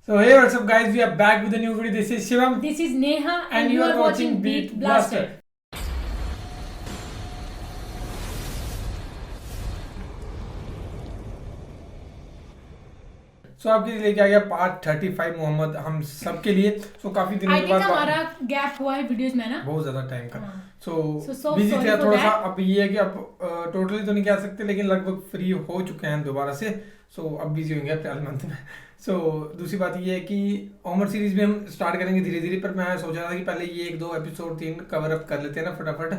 So hey, what's up guys, we are back with a new video. This is Shivam. This is Neha and you are watching Beat Blaster. So आपके लिए लेके आ गया part 35 Mohammad हम सब के लिए. So काफी दिनों के बाद हमारा गैप हुआ है वीडियोस में ना, बहुत ज्यादा टाइम का. So बिजी थे थोड़ा सा. अब ये है कि अब टोटली तो नहीं कह सकते लेकिन लगभग फ्री हो चुके हैं दोबारा से. So अब बिजी होंगे अप्रैल मंथ में. So दूसरी बात ये है कि ओमर सीरीज भी हम स्टार्ट करेंगे धीरे धीरे, पर मैं सोच रहा था कि पहले ये 1-2 एपिसोड 3 कवर अप कर लेते हैं ना फटाफट.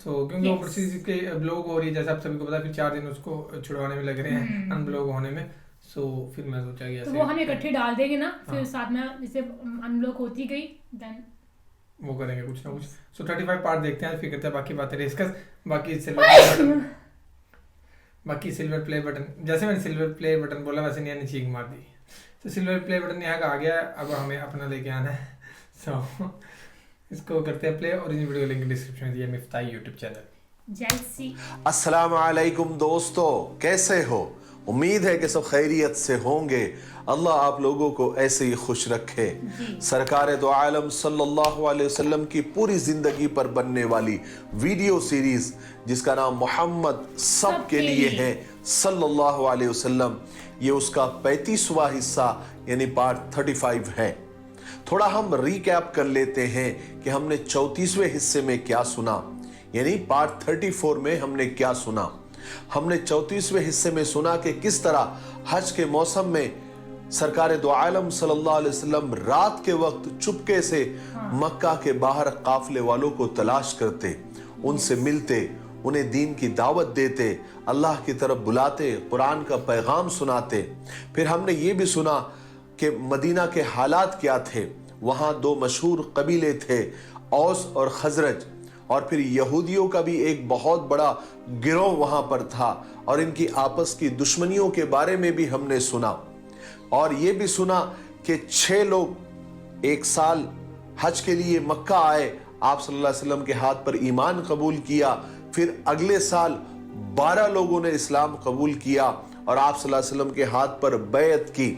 तो क्योंकि ओमर सीरीज के ब्लॉग हो रही है जैसे आप सभी को पता है, फिर 4 दिन उसको छुड़वाने में लग रहे हैं अनब्लॉग होने में. सो फिर मैं सोचा कि तो वो हम इकट्ठे डाल देंगे ना, फिर साथ में जैसे अनब्लॉक होती गई देन वो करेंगे कुछ ना कुछ. सो 35 पार्ट देखते हैं, फिर करते हैं बाकी बातें डिस्कस. बाकी सिल्वर प्ले बटन जैसे मैंने सिल्वर प्ले बटन बोला वैसे नहीं चीख मार दी. तो सिल्वर प्ले बटन यहाँ का आ गया, अब हमें अपना लेके आना है. सो इसको करते हैं प्ले और इस वीडियो लिंक डिस्क्रिप्शन में दिया. मिफ्ताही यूट्यूब चैनल. जैसी अस्सलाम वालेकुम दोस्तों, कैसे हो? उम्मीद है कि सब खैरियत से होंगे. अल्लाह आप लोगों को ऐसे ही खुश रखे. सरकार दो आलम सल्लल्लाहु अलैहि वसल्लम की पूरी जिंदगी पर बनने वाली वीडियो सीरीज जिसका नाम मोहम्मद सब के लिए है सल्लल्लाहु अलैहि वसल्लम, ये उसका 35वां हिस्सा यानी पार्ट 35 है. थोड़ा हम रिकैप कर लेते हैं कि हमने 34वें हिस्से में क्या सुना, यानी पार्ट 34 में हमने क्या सुना. हमने 34वें हिस्से में सुना कि किस तरह हज के मौसम में सरकार दो आलम सल्लल्लाहु अलैहि वसल्लम रात के वक्त चुपके से मक्का के बाहर काफले वालों को तलाश करते, उनसे मिलते, उन्हें दीन की दावत देते, अल्लाह की तरफ बुलाते, कुरान का पैगाम सुनाते. फिर हमने ये भी सुना कि मदीना के हालात क्या थे. वहां 2 मशहूर कबीले थे, औस और खजरज, और फिर यहूदियों का भी एक बहुत बड़ा गिरोह वहां पर था और इनकी आपस की दुश्मनियों के बारे में भी हमने सुना. और ये भी सुना कि 6 लोग एक साल हज के लिए मक्का आए, आप सल्लल्लाहु अलैहि वसल्लम के हाथ पर ईमान कबूल किया. फिर अगले साल 12 लोगों ने इस्लाम कबूल किया और आप सल्लल्लाहु अलैहि वसल्लम के हाथ पर बैत की.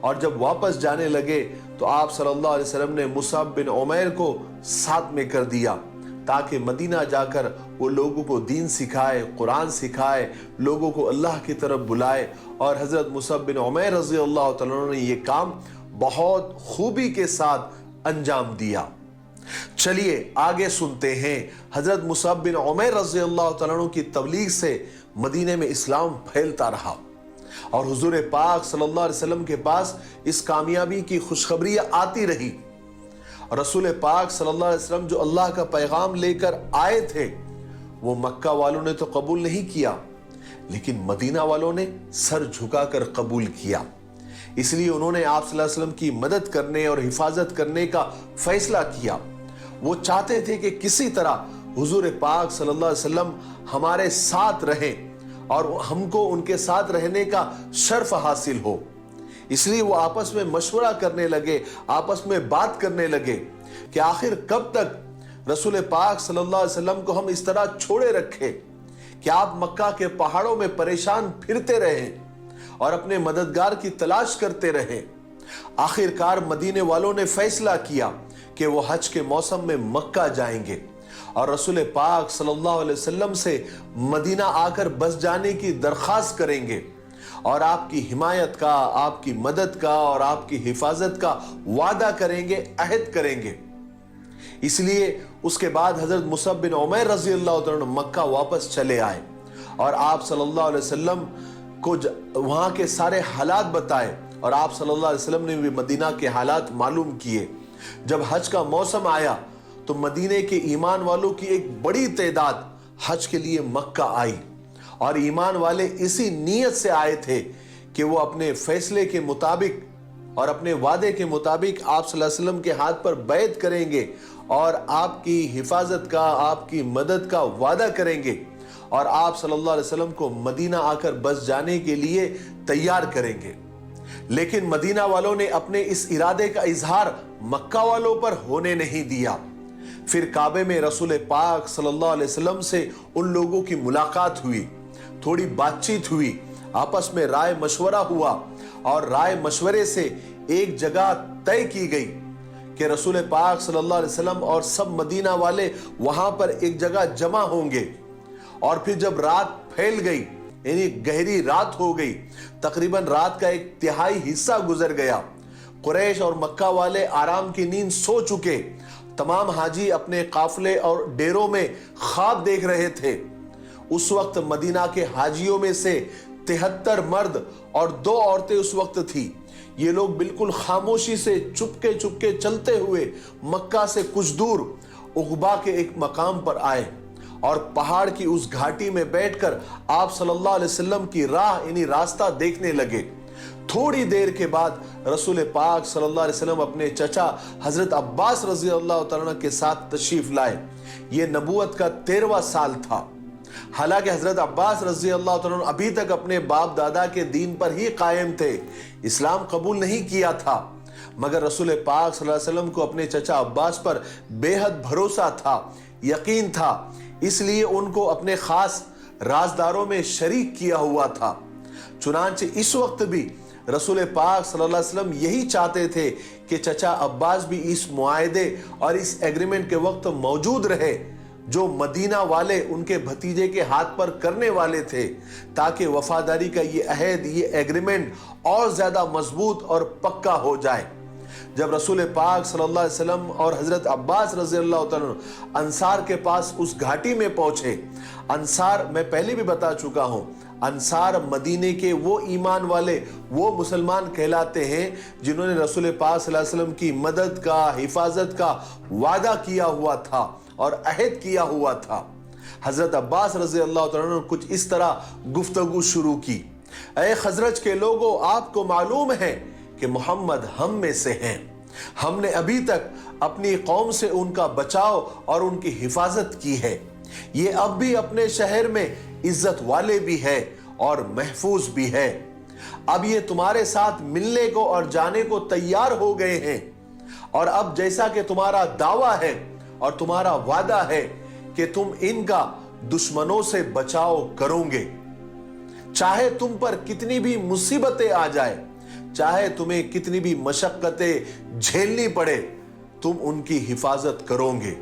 और जब वापस जाने लगे तो आप सल्लल्लाहु अलैहि वसल्लम ने मुसअब बिन उमैर को साथ में कर दिया ताकि मदीना जाकर वो लोगों को दीन सिखाए, कुरान सिखाए, लोगों को अल्लाह की तरफ बुलाए. और हजरत मुसअब बिन उमैर रज़ी अल्लाह तआला अन्हु ने ये काम बहुत खूबी के साथ अंजाम दिया. चलिए आगे सुनते हैं. हजरत मुसअब बिन उमैर रज़ी अल्लाह तआला अन्हु की तबलीग से मदीने में इस्लाम फैलता रहा और हुजूर पाक सल्लल्लाहु अलैहि वसल्लम के पास इस कामयाबी की खुशखबरियां आती रही. रसूल पाक सल्लल्लाहु अलैहि वसल्लम जो अल्लाह का पैगाम लेकर आए थे वो मक्का वालों ने तो कबूल नहीं किया, लेकिन मदीना वालों ने सर झुकाकर कबूल किया. इसलिए उन्होंने आप सल्लल्लाहु अलैहि वसल्लम की मदद करने और हिफाजत करने का फैसला किया. वो चाहते थे कि किसी तरह हुजूर पाक सल्लल्लाहु अलैहि वसल्लम हमारे साथ रहें और हमको उनके साथ रहने का शर्फ हासिल हो. इसलिए वो आपस में मशवरा करने लगे, आपस में बात करने लगे कि आखिर कब तक रसूल पाक सल्लल्लाहु अलैहि वसल्लम को हम इस तरह छोड़े रखें कि आप मक्का के पहाड़ों में परेशान फिरते रहें और अपने मददगार की तलाश करते रहें. आखिरकार मदीने वालों ने फैसला किया कि वो हज के मौसम में मक्का जाएंगे और रसूल पाक सल्लल्लाहु अलैहि वसल्लम से मदीना आकर बस जाने की दरख्वास्त करेंगे और आपकी हिमायत का, आपकी मदद का और आपकी हिफाजत का वादा करेंगे, अहद करेंगे. इसलिए उसके बाद हजरत मुसअब बिन उमैर रज़ी अल्लाह तआला अन्हु मक्का वापस चले आए और आप सल्लल्लाहु अलैहि वसल्लम को वहां के सारे हालात बताए और आप सल्लल्लाहु अलैहि वसल्लम ने भी मदीना के हालात मालूम किए. जब हज का मौसम आया तो मदीने के ईमान वालों की एक बड़ी तादाद हज के लिए मक्का आई और ईमान वाले इसी नीयत से आए थे कि वो अपने फैसले के मुताबिक और अपने वादे के मुताबिक आप सल्लल्लाहु अलैहि वसल्लम के हाथ पर बैत करेंगे और आपकी हिफाजत का, आपकी मदद का वादा करेंगे और आप सल्लल्लाहु अलैहि वसल्लम को मदीना आकर बस जाने के लिए तैयार करेंगे. लेकिन मदीना वालों ने अपने इस इरादे का इजहार मक्का वालों पर होने नहीं दिया. फिर काबे में रसूल पाक सल्लल्लाहु अलैहि वसल्लम से उन लोगों की मुलाकात हुई, थोड़ी बातचीत हुई, आपस में राय मशवरा हुआ और राय मशवरे से एक जगह तय की गई कि रसूल पाक सल्लल्लाहु अलैहि वसल्लम और सब मदीना वाले वहां पर एक जगह जमा होंगे। और फिर जब रात फैल गई, यानी गहरी रात हो गई, तकरीबन रात का 1/3 हिस्सा गुजर गया, कुरैश और मक्का वाले आराम की नींद सो चुके, तमाम हाजी अपने काफले और डेरों में ख्वाब देख रहे थे। उस वक्त मदीना के हाजियों में से 73 मर्द और 2 औरतें उस वक्त थी। ये लोग बिल्कुल खामोशी से चुपके चुपके चलते हुए मक्का से कुछ दूर उक़बा के एक मकाम पर आए और पहाड़ की उस घाटी में बैठकर आप सल्लल्लाहु अलैहि वसल्लम की राह यानी रास्ता देखने लगे। थोड़ी देर के बाद रसूल पाक सल्लल्लाहु अलैहि वसल्लम अपने चचा हजरत अब्बास रजी अल्लाह तआला के साथ तशरीफ लाए। ये नबूवत का 13वां साल था। हालांकि हजरत अब्बास रजी अल्लाह तआला अभी तक अपने बाप दादा के दीन पर ही कायम थे, इस्लाम कबूल नहीं किया था, मगर रसूल पाक सल्लल्लाहु अलैहि वसल्लम को अपने चचा अब्बास पर बेहद भरोसा था, यकीन था, इसलिए उनको अपने खास राजदारों में शरीक किया हुआ था। चुनांचे इस वक्त भी रसूल पाक सल्लल्लाहु अलैहि वसल्लम यही चाहते थे कि चचा अब्बास भी इस मुआहदे और इस एग्रीमेंट के वक्त मौजूद रहे जो मदीना वाले उनके भतीजे के हाथ पर करने वाले थे, ताकि वफादारी का ये अहद, ये एग्रीमेंट और ज्यादा मजबूत और पक्का हो जाए। जब रसूल पाक सल्लल्लाहु अलैहि वसल्लम और हजरत अब्बास रज़ी अल्लाह तआला अंसार के पास उस घाटी में पहुंचे, अंसार मैं पहले भी बता चुका हूं, अंसार मदीने के वो ईमान वाले, वो मुसलमान कहलाते हैं जिन्होंने रसूल पाक सल्लल्लाहु अलैहि वसल्लम की मदद का, हिफाजत का वादा किया हुआ था और अहद किया हुआ था। हजरत अब्बास रज़ी अल्लाह तआला ने कुछ इस तरह गुफ्तगू शुरू की, ऐ खजरज के लोगों, आपको मालूम है कि मोहम्मद हम में से हैं। हमने अभी तक अपनी कौम से उनका बचाव और उनकी हिफाजत की है। ये अब भी अपने शहर में इज्जत वाले भी है और महफूज भी है। अब ये तुम्हारे साथ मिलने को और जाने को तैयार हो गए हैं, और अब जैसा कि तुम्हारा दावा है और तुम्हारा वादा है कि तुम इनका दुश्मनों से बचाव करोगे, चाहे तुम पर कितनी भी मुसीबतें आ जाए, चाहे तुम्हें कितनी भी मशक्कतें झेलनी पड़े, तुम उनकी हिफाजत करोगे।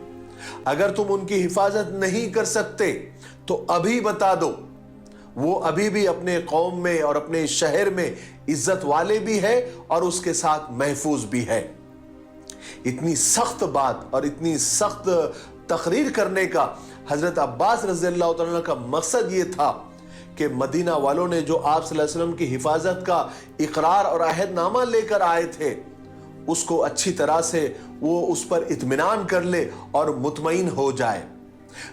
अगर तुम उनकी हिफाजत नहीं कर सकते तो अभी बता दो, वो अभी भी अपने कौम में और अपने शहर में इज्जत वाले भी है और उसके साथ महफूज भी है। इतनी सख्त बात और इतनी सख्त तकरीर करने का हजरत अब्बास रज़ी अल्लाह तआला का मकसद ये था कि मदीना वालों ने जो आप सल्लल्लाहु अलैहि वसल्लम की हिफाजत का इकरार और अहदनामा लेकर आए थे, उसको अच्छी तरह से वो उस पर इत्मीनान कर ले और मुतमईन हो जाए।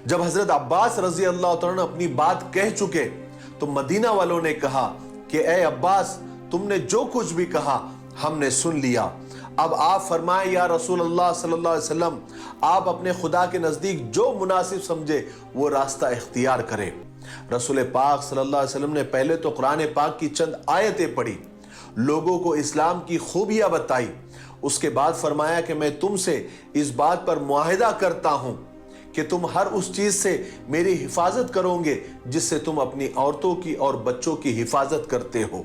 जब हजरत अब्बास रज़ी अल्लाह तआला अपनी बात कह चुके तो मदीना वालों ने कहा कि ए अब्बास, तुमने जो कुछ भी कहा हमने सुन लिया, अब आप फरमाएं या रसूल अल्लाह सल्लल्लाहु अलैहि वसल्लम, आप अपने खुदा के नजदीक जो मुनासिब समझे वो रास्ता इख्तियार करें। रसूल पाक सल्लल्लाहु अलैहि वसल्लम ने पहले तो कुरान पाक की चंद आयतें पढ़ी, लोगों को इस्लाम की खूबियां बताई, उसके बाद फरमाया कि मैं तुमसे इस बात पर मुआहिदा करता हूं कि तुम हर उस चीज से मेरी हिफाजत करोगे जिससे तुम अपनी औरतों की और बच्चों की हिफाजत करते हो।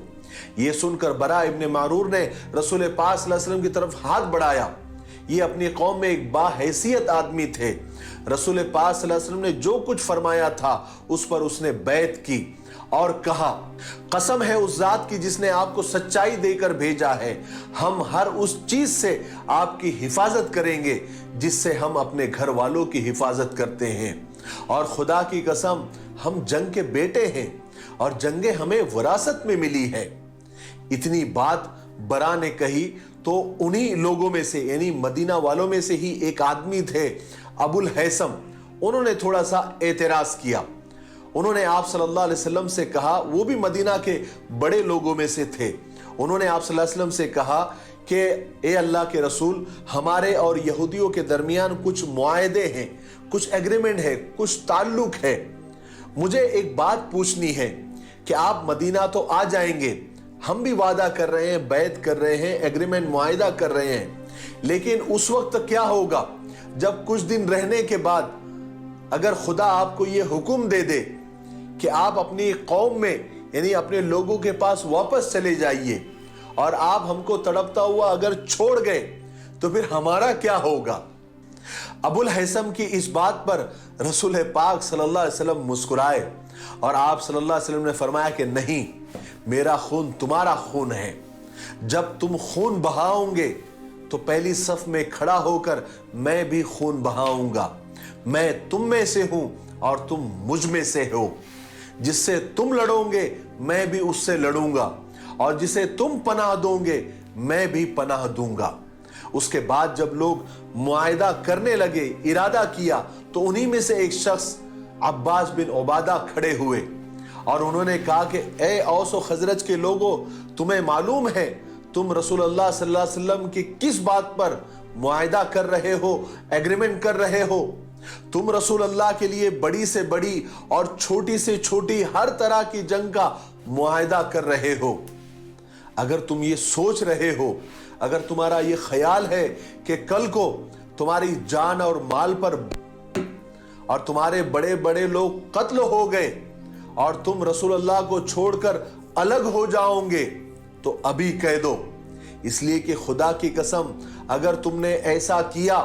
यह सुनकर बरा इब्न मारूर ने रसूल पाक सल्लल्लाहु अलैहि वसल्लम की तरफ हाथ बढ़ाया। ये अपनी कौम में एक बाहैसियत आदमी थे। रसूल पाक सल्लल्लाहु अलैहि वसल्लम ने जो कुछ फरमाया था उस पर उसने बैत की और कहा, कसम है उस जात की जिसने आपको सच्चाई देकर भेजा है, हम हर उस चीज से आपकी हिफाजत करेंगे जिससे हम अपने घर वालों की हिफाजत करते हैं, और खुदा की कसम हम जंग के बेटे हैं और जंगे हमें विरासत में मिली है। इतनी बात बरा ने कही तो उन्हीं लोगों में से यानी मदीना वालों में से ही एक आदमी थे अबुल हैसम, उन्होंने थोड़ा सा एतराज किया। उन्होंने आप सल्लल्लाहु अलैहि वसल्लम से कहा, वो भी मदीना के बड़े लोगों में से थे, उन्होंने आप सल्लल्लाहु अलैहि वसल्लम से कहा कि ए अल्लाह के रसूल, हमारे और यहूदियों के दरमियान कुछ मुआहदे हैं, कुछ एग्रीमेंट है, कुछ ताल्लुक है। मुझे एक बात पूछनी है कि आप मदीना तो आ जाएंगे, हम भी वादा कर रहे हैं, बैत कर रहे हैं, एग्रीमेंट मुआहिदा कर रहे हैं, लेकिन उस वक्त क्या होगा जब कुछ दिन रहने के बाद अगर खुदा आपको ये हुक्म दे दे कि आप अपनी कौम में यानी अपने लोगों के पास वापस चले जाइए और आप हमको तड़पता हुआ अगर छोड़ गए तो फिर हमारा क्या होगा। अबुल हैसम की इस बात पर रसूल पाक सल्लल्लाहु अलैहि वसल्लम मुस्कुराए और आप सल्लल्लाहु अलैहि वसल्लम ने फरमाया कि नहीं, मेरा खून तुम्हारा खून है। जब तुम खून बहाओगे तो पहली सफ में खड़ा होकर मैं भी खून बहाऊंगा। मैं तुम में से हूं और तुम मुझ में से हो। जिससे तुम लड़ोगे मैं भी उससे लड़ूंगा और जिसे तुम पनाह दोगे मैं भी पनाह दूंगा। उसके बाद जब लोग मुआहिदा करने लगे, इरादा किया, तो उन्हीं में से एक शख्स अब्बास बिन उबादा खड़े हुए और उन्होंने कहा कि ए औस और खजरज के लोगों, तुम्हें मालूम है तुम रसूलुल्लाह सल्लल्लाहु अलैहि वसल्लम की किस बात पर मुआहिदा कर रहे हो, एग्रीमेंट कर रहे हो। तुम रसूल अल्लाह के लिए बड़ी से बड़ी और छोटी से छोटी हर तरह की जंग का मुआहिदा कर रहे हो। अगर तुम ये सोच रहे हो, अगर तुम्हारा ये ख्याल है कि कल को तुम्हारी जान और माल पर और तुम्हारे बड़े बड़े लोग कत्ल हो गए और तुम रसूल अल्लाह को छोड़कर अलग हो जाओगे, तो अभी कह दो। इसलिए कि खुदा की कसम, अगर तुमने ऐसा किया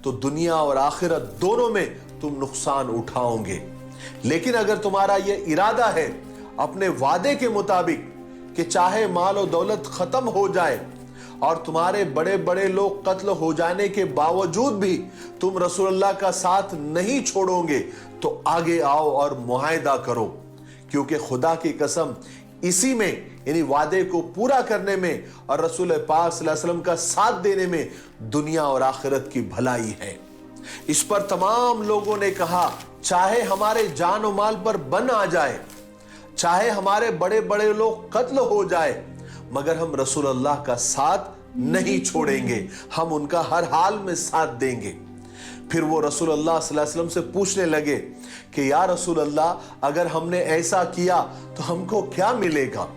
तो दुनिया और आखिरत दोनों में तुम नुकसान उठाओगे। लेकिन अगर तुम्हारा यह इरादा है अपने वादे के मुताबिक कि चाहे माल और दौलत खत्म हो जाए और तुम्हारे बड़े बड़े लोग कत्ल हो जाने के बावजूद भी तुम रसूलुल्लाह का साथ नहीं छोड़ोगे, तो आगे आओ और मुआहिदा करो। क्योंकि खुदा की कसम, इसी में यानी वादे को पूरा करने में और रसूल पाक सल्लल्लाहु अलैहि वसल्लम का साथ देने में दुनिया और आखिरत की भलाई है। इस पर तमाम लोगों ने कहा, चाहे हमारे जान और माल पर बन आ जाए, चाहे हमारे बड़े बड़े लोग कत्ल हो जाए, मगर हम रसूल अल्लाह का साथ नहीं छोड़ेंगे, हम उनका हर हाल में साथ देंगे। फिर वो रसूल अल्लाह सल्लल्लाहु अलैहि वसल्लम से पूछने लगे कि या रसूल अल्लाह, अगर हमने ऐसा किया तो हमको क्या मिलेगा।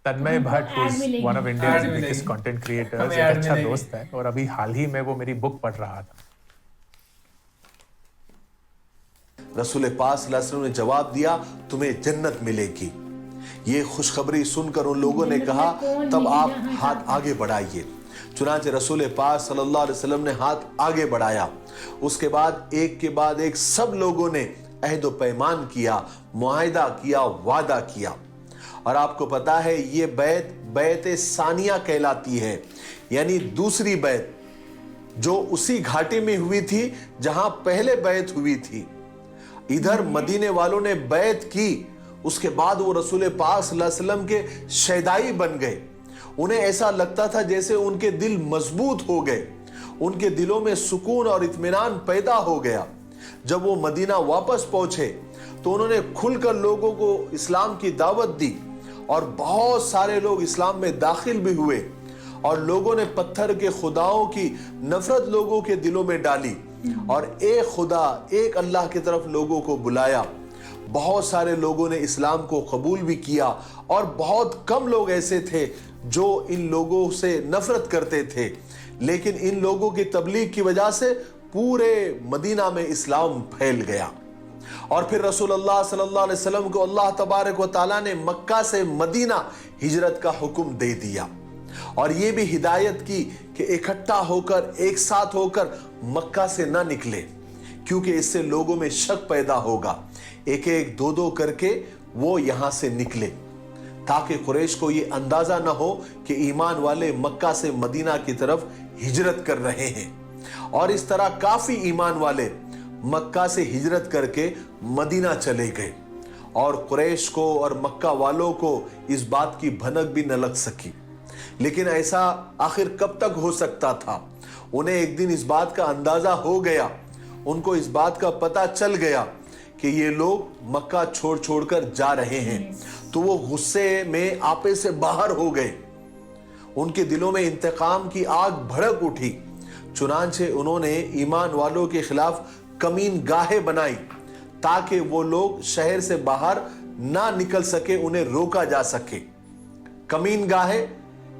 Tanmay Bhatt one of India's biggest content creators, एक अच्छा दोस्त है और अभी हाल ही में वो मेरी बुक पढ़ रहा था। रसूल पाक सल्लल्लाहु अलैहि वसल्लम ने जवाब दिया, तुम्हें जन्नत मिलेगी। ये खुशखबरी सुनकर उन लोगों ने कहा, तब आप हाथ आगे बढ़ाइए। चुनांचे रसूल पाक सल्लल्लाहु अलैहि वसल्लम ने हाथ आगे बढ़ाया। उसके बाद एक सब लोगों ने अहद व पैमान किया, मुआहिदा किया, वादा किया। और आपको पता है ये बैत सानिया कहलाती है, यानी दूसरी बैत, जो उसी घाटी में हुई थी जहां पहले बैत हुई थी। इधर मदीने वालों ने बैत की, उसके बाद वो रसूल पाक सल्लल्लाहु अलैहि वसल्लम के शहदाई बन गए। उन्हें ऐसा लगता था जैसे उनके दिल मजबूत हो गए, उनके दिलों में सुकून और इत्मीनान पैदा हो गया। जब वो मदीना वापस पहुंचे तो उन्होंने खुलकर लोगों को इस्लाम की दावत दी और बहुत सारे लोग इस्लाम में दाखिल भी हुए और लोगों ने पत्थर के खुदाओं की नफरत लोगों के दिलों में डाली और एक खुदा, एक अल्लाह की तरफ लोगों को बुलाया। बहुत सारे लोगों ने इस्लाम को कबूल भी किया और बहुत कम लोग ऐसे थे जो इन लोगों से नफरत करते थे। लेकिन इन लोगों की तबलीग की वजह से पूरे मदीना में इस्लाम फैल गया। और फिर रसूलुल्लाह सल्लल्लाहु अलैहि वसल्लम को अल्लाह तबारक व तआला ने मक्का से मदीना हिजरत का हुक्म दे दिया और ये भी हिदायत की कि इकट्ठा होकर, एक साथ होकर मक्का से ना निकले, क्योंकि इससे लोगों में शक पैदा होगा। एक एक दो दो करके वो यहां से निकले ताकि कुरैश को ये अंदाजा ना हो कि ईमान वाले मक्का से मदीना की तरफ हिजरत कर रहे हैं। और इस तरह काफी ईमान वाले मक्का से हिजरत करके मदीना चले गए और कुरैश को और मक्का वालों को इस बात की भनक भी न लग सकी। लेकिन ऐसा आखिर कब तक हो सकता था? उन्हें एक दिन इस बात का अंदाजा हो गया, उनको इस बात का पता चल गया कि ये लोग मक्का छोड़ कर जा रहे हैं। तो वो गुस्से में आपे से बाहर हो गए, उनके दिलों में इंतकाम की आग भड़क उठी। चुनांचे उन्होंने ईमान वालों के खिलाफ कमीन गाहें बनाई ताकि वो लोग शहर से बाहर ना निकल सके, उन्हें रोका जा सके। कमीन गाहें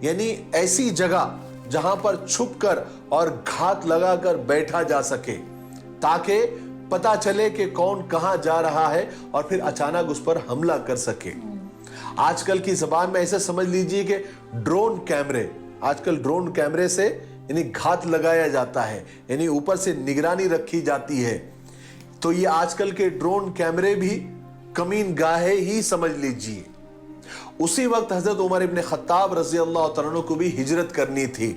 यानी ऐसी जगह जहां पर छुपकर और घात लगाकर बैठा जा सके ताकि पता चले कि कौन कहां जा रहा है और फिर अचानक उस पर हमला कर सके। आजकल की जबान में ऐसे समझ लीजिए कि ड्रोन कैमरे, आजकल ड्रोन कैमरे से यानी घात लगाया जाता है, यानी ऊपर से निगरानी रखी जाती है। तो ये आजकल के ड्रोन कैमरे भी कमीन गाहे ही समझ लीजिए। उसी वक्त हजरत उमर इब्न खत्ताब रजी अल्लाह तआला अन्हु को भी हिजरत करनी थी,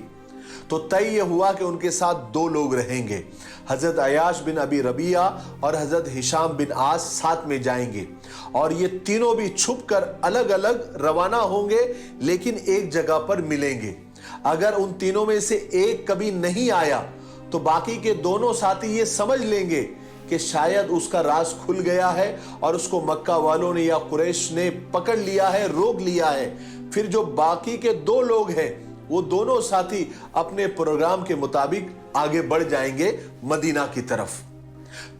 तो तय यह हुआ कि उनके साथ 2 लोग रहेंगे, हजरत अयाश बिन अबी रबिया और हजरत हिशाम बिन आस साथ में जाएंगे, और ये तीनों भी छुप कर अलग अलग रवाना होंगे, लेकिन एक जगह पर मिलेंगे। अगर उन तीनों में से एक कभी नहीं आया तो बाकी के दोनों साथी ये समझ लेंगे कि शायद उसका राज खुल गया है और उसको मक्का वालों ने या कुरैश ने पकड़ लिया है, रोक लिया है। फिर जो बाकी के 2 लोग हैं वो दोनों साथी अपने प्रोग्राम के मुताबिक आगे बढ़ जाएंगे मदीना की तरफ।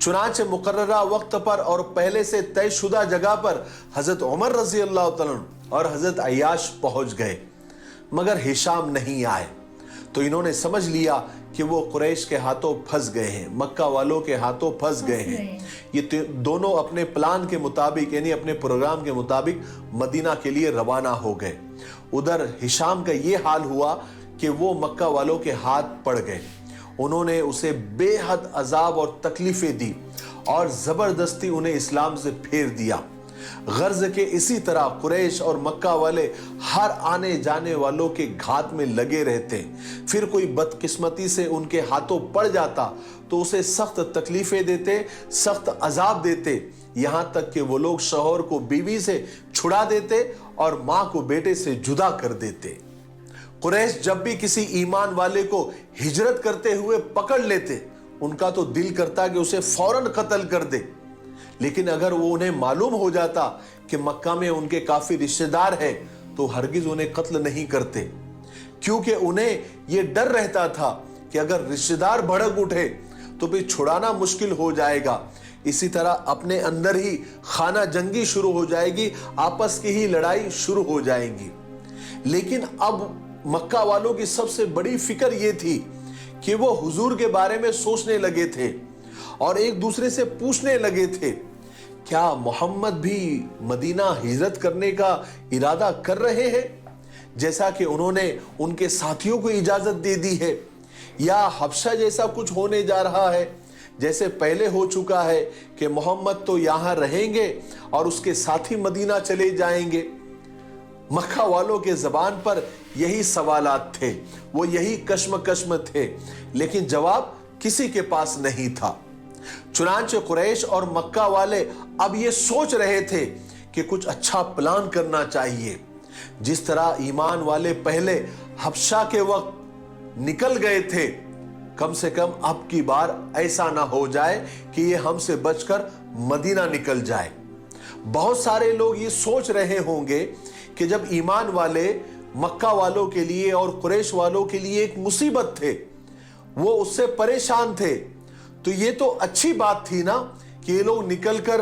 चुनांचे मुकर्ररा वक्त पर और पहले से तयशुदा जगह पर हजरत उमर रजी अल्लाह तआला अन्हु और हजरत अय्याश पहुंच गए, मगर हिशाम नहीं आए। तो इन्होंने समझ लिया कि वो कुरैश के हाथों फंस गए हैं, मक्का वालों के हाथों फंस गए हैं। ये दोनों अपने प्लान के मुताबिक यानी अपने प्रोग्राम के मुताबिक मदीना के लिए रवाना हो गए। उधर हिशाम का ये हाल हुआ कि वो मक्का वालों के हाथ पड़ गए। उन्होंने उसे बेहद अजाब और तकलीफें दी और जबरदस्ती उन्हें इस्लाम से फेर दिया। गर्ज के इसी तरह कुरैश और मक्का वाले हर आने जाने वालों के घात में लगे रहते। फिर कोई बदकिस्मती से उनके हाथों पड़ जाता तो उसे सख्त तकलीफें देते, सख्त अजाब देते, यहां तक कि वो लोग शौहर को बीवी से छुड़ा देते और मां को बेटे से जुदा कर देते। कुरैश जब भी किसी ईमान वाले को हिजरत करते हुए पकड़ लेते, उनका तो दिल करता कि उसे फौरन कत्ल कर दे, लेकिन अगर वो उन्हें मालूम हो जाता कि मक्का में उनके काफी रिश्तेदार हैं तो हरगिज उन्हें कत्ल नहीं करते, क्योंकि उन्हें यह डर रहता था कि अगर रिश्तेदार भड़क उठे तो फिर छुड़ाना मुश्किल हो जाएगा। इसी तरह अपने अंदर ही खाना जंगी शुरू हो जाएगी, आपस की ही लड़ाई शुरू हो जाएगी। लेकिन अब मक्का वालों की सबसे बड़ी फिक्र यह थी कि वो हुजूर के बारे में सोचने लगे थे और एक दूसरे से पूछने लगे थे, क्या मोहम्मद भी मदीना हिजरत करने का इरादा कर रहे हैं, जैसा कि उन्होंने उनके साथियों को इजाजत दे दी है, या हबशा जैसा कुछ होने जा रहा है जैसे पहले हो चुका है कि मोहम्मद तो यहां रहेंगे और उसके साथी मदीना चले जाएंगे। मक्का वालों के जबान पर यही सवालात थे, वो यही कश्मकश्म थे, लेकिन जवाब किसी के पास नहीं था। चुनांचे कुरैश और मक्का वाले अब ये सोच रहे थे कि कुछ अच्छा प्लान करना चाहिए। जिस तरह ईमान वाले पहले हबशा के वक्त निकल गए थे, कम से कम अब की बार ऐसा ना हो जाए कि ये हमसे बचकर मदीना निकल जाए। बहुत सारे लोग ये सोच रहे होंगे कि जब ईमान वाले मक्का वालों के लिए और कुरैश वालों के लिए एक मुसीबत थे, वो उससे परेशान थे, तो ये तो अच्छी बात थी ना कि ये लोग निकलकर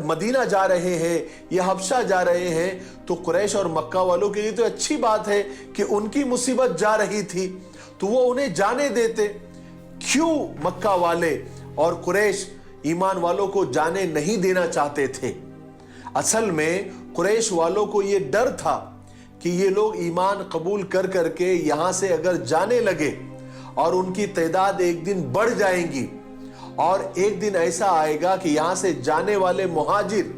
मदीना जा रहे हैं या हबशा जा रहे हैं, तो कुरैश और मक्का वालों के लिए तो अच्छी बात है कि उनकी मुसीबत जा रही थी, तो वो उन्हें जाने देते। क्यों मक्का वाले और कुरैश ईमान वालों को जाने नहीं देना चाहते थे? असल में कुरैश वालों को ये डर था कि ये लोग ईमान कबूल कर करके यहां से अगर जाने लगे और उनकी तादाद एक दिन बढ़ जाएंगी और एक दिन ऐसा आएगा कि यहां से जाने वाले मुहाजिर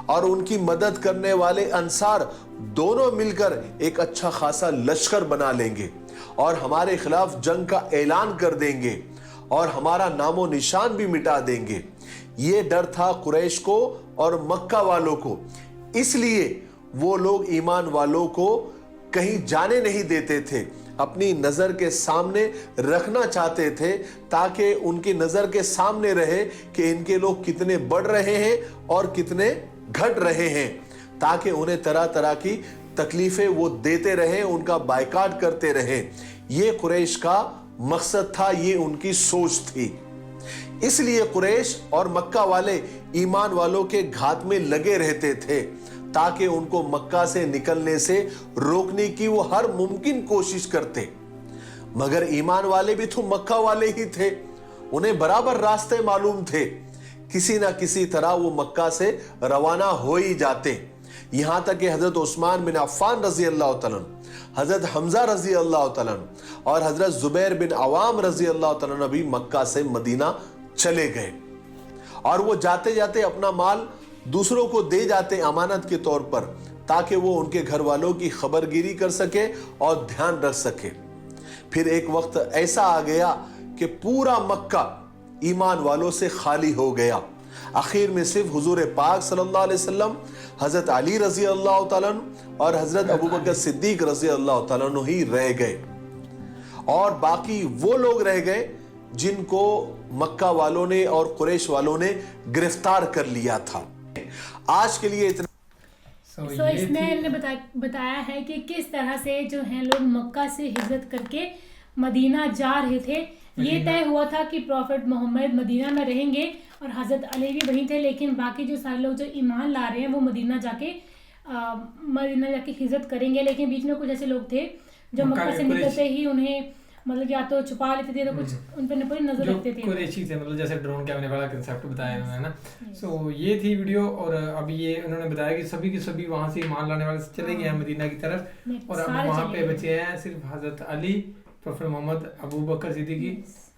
और उनकी मदद करने वाले अंसार दोनों मिलकर एक अच्छा खासा लश्कर बना लेंगे और हमारे खिलाफ जंग का ऐलान कर देंगे और हमारा नामो निशान भी मिटा देंगे। ये डर था कुरैश को और मक्का वालों को, इसलिए वो लोग ईमान वालों को कहीं जाने नहीं देते थे, अपनी नजर के सामने रखना चाहते थे ताकि उनकी नजर के सामने रहे कि इनके लोग कितने बढ़ रहे हैं और कितने घट रहे हैं, ताकि उन्हें तरह तरह की तकलीफें वो देते रहे, उनका बायकाट करते रहे। ये कुरैश का मकसद था, ये उनकी सोच थी। इसलिए कुरैश और मक्का वाले ईमान वालों के घात में लगे रहते थे ताकि उनको मक्का से निकलने से रोकने की वो हर मुमकिन कोशिश करते। मगर ईमान वाले भी तो मक्का वाले ही थे, उन्हें बराबर रास्ते मालूम थे, किसी ना किसी तरह वो मक्का से रवाना हो ही जाते। यहाँ तक कि हजरत उस्मान बिन अफ़्फ़ान रजी अल्लाह तआला अन्हु, हजरत हमजा रजी अल्लाह तआला अन्हु और हजरत जुबैर बिन अवाम रजी अल्लाह तआला अन्हु भी मक्का से मदीना चले गए और वो जाते जाते अपना माल दूसरों को दे जाते अमानत के तौर पर, ताकि वो उनके घर वालों की खबरगिरी कर सके और ध्यान रख सके। फिर एक वक्त ऐसा आ गया कि पूरा मक्का ईमान वालों से खाली हो गया। आखिर में सिर्फ हुजूर पाक सल्लल्लाहु अलैहि वसल्लम, हजरत अली रजी अल्लाह तआला अन्हु और हजरत अबू बकर सिद्दीक रजी अल्लाह तआला अन्हु ही रह गए और बाकी वो लोग रह गए जिनको मक्का वालों ने और कुरैश वालों ने गिरफ्तार कर लिया था। आज के लिए इतना। So, इसमें इन्होंने बताया है कि किस तरह से जो हैं लोग मक्का से हिजरत करके मदीना जा रहे थे। ये तय हुआ था कि प्रॉफिट मोहम्मद मदीना में रहेंगे और हज़रत अली भी वहीं थे, लेकिन बाकी जो सारे लोग जो ईमान ला रहे हैं वो मदीना जाके हिजरत करेंगे। लेकिन बीच में कुछ ऐसे लोग थे जो मक्का से निकलते ही उन्हें मतलब या तो छुपा लेते थे तो कुछ उन पर पूरी नजर रखते थे। कुरैशी थे, मतलब जैसे ड्रोन कैमरे वाला कंसेप्ट बताया उन्होंने ना। सो ये थी वीडियो और अभी ये उन्होंने बताया कि सभी के सभी वहाँ से ईमान लाने वाले चले गए हैं मदीना की तरफ और अब वहाँ पे बचे हैं सिर्फ हजरत Ali, prophet Mohammad, Abu Bakr Siddiqui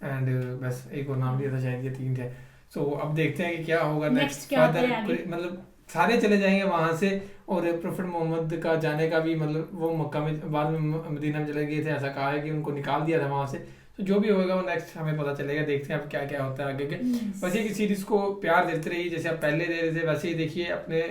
and बस एक और नाम लिया था शायद, ये 3 थे। सो अब देखते हैं कि क्या होगा नेक्स्ट फर्दर, मतलब सारे चले जाएंगे वहाँ से और प्रॉफिट मोहम्मद का जाने का भी मतलब वो मक्का में बाद में मदीना में चले गए थे, ऐसा कहा है कि उनको निकाल दिया था वहाँ से। तो जो भी होगा वो नेक्स्ट हमें पता चलेगा, देखते हैं अब क्या क्या होता है आगे के। वैसे की सीरीज को प्यार देते रहिए, जैसे आप पहले दे रहे थे वैसे ही देखिए अपने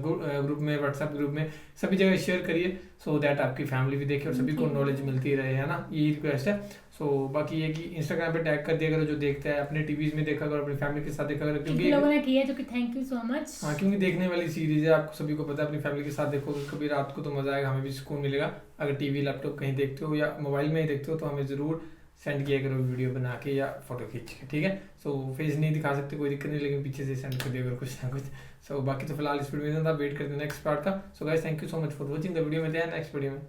ग्रुप में, व्हाट्सएप ग्रुप में सभी जगह शेयर करिए सो दैट आपकी फैमिली भी देखे और सभी को नॉलेज मिलती रहे, है ना, यही रिक्वेस्ट है। सो बाकी ये कि इंस्टाग्राम पे टैग कर दिया करो जो देखता है, अपने टीवीज में देखा करो, अपनी फैमिली के साथ देखा करो, क्योंकि लोगों ने किया जो कि थैंक यू सो मच। हाँ, क्योंकि देखने वाली सीरीज है, आपको सभी को पता है, अपनी फैमिली के साथ देखो कभी रात को तो मजा आएगा, हमें भी सुकून मिलेगा। अगर टीवी लैपटॉप कहीं देखते हो या मोबाइल में ही देखते हो तो हमें जरूर सेंड किया करो वीडियो बना के या फोटो खींच के, ठीक है। सो फेस नहीं दिखा सकते कोई दिक्कत नहीं, लेकिन पीछे से सेंड कर दिया करो कुछ ना कुछ। सो बाकी तो फिलहाल इस वीडियो में वेट करते हैं नेक्स्ट पार्ट का। So guys thank you so much for watching the video, मिलते हैं नेक्स्ट वीडियो में।